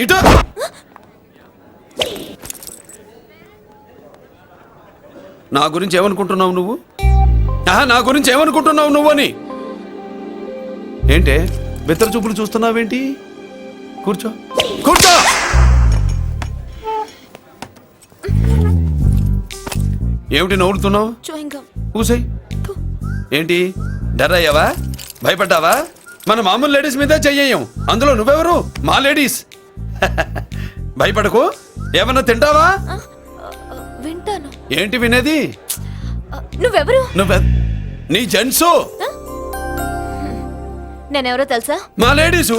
ఇటు నా గురించి ఏమనుకుంటున్నావు నువ్వు? నా గురించి ఏమనుకుంటున్నావు నువ్వు అని. ఏంటే బెత్తర చూపులు చూస్తున్నావేంటి? కూర్చో కూర్చో. ఏమిటి నవ్వుతున్నావు? కూసై. ఏంటి డర్ అయ్యావా? భయపడ్డావా? మన మామూలు లేడీస్ మీద చెయ్యం, అందులో నువ్వెవరు? మా లేడీస్. భయపడకు. ఏమన్నా తింటావా? వింటాను. ఏంటి వినేది? నువ్వెవరు? నీ జెంట్సు. నేనెవరో తెలుసా? మా లేడీసు.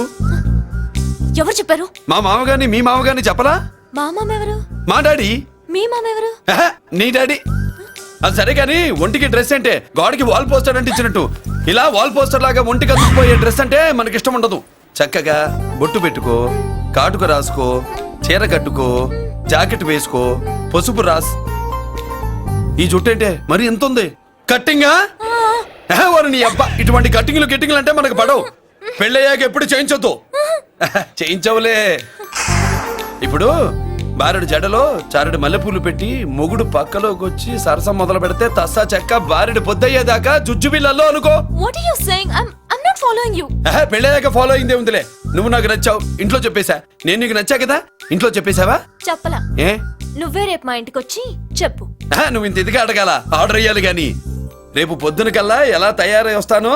ఎవరు చెప్పారు? మా మామగారిని మీ మామగారిని చెప్పలా? మా మామ ఎవరు? మా డాడీ. మీ మామ ఎవరు? నీ డాడీ. అది సరే కానీ ఒంటికి డ్రెస్ అంటే గోడకి వాల్ పోస్టర్ అంటే ఇచ్చినట్టు ఇలా వాల్ పోస్టర్ లాగా ఒంటికి అందుకుపోయే డ్రెస్ అంటే మనకి ఇష్టం ఉండదు. చక్కగా బొట్టు పెట్టుకో, కాటుక రాసుకో, చీర కట్టుకో, జాకెట్ వేసుకో, పసుపు రాస్. ఈ జుట్టు అంటే మరి ఎంత ఉంది? కట్టింగా వారు నీ అబ్బా. ఇటువంటి కట్టింగ్లు అంటే మనకు పడవు. పెళ్ళయ్యాక ఎప్పుడు చేయించొద్దు. చేయించవులే. ఇప్పుడు బారెడు జడలో చారెడు మల్లెపూలు పెట్టి మొగుడు పక్కలోకి వచ్చి సరసం మొదలు పెడితే తస్సా చెక్క బారెడు పొద్దయ్యేదాకా జుజ్జు బిళ్ళల్లో అనుకో. పెళ్ళయ్యాక ఫాలో అయిందే ఉందిలే. నువ్వు నాకు నచ్చావు, ఇంట్లో చెప్పేశా. నేను నీకు నచ్చా కదా, ఇంట్లో చెప్పేశావా? చెప్పలా. ఏ నువ్వే రేపు మా ఇంటికి వచ్చి చెప్పు. నువ్వు ఇంత ఇదిగా అడగాల, ఆర్డర్ అయ్యాలి గాని. రేపు పొద్దున కల్లా ఎలా తయారై వస్తానో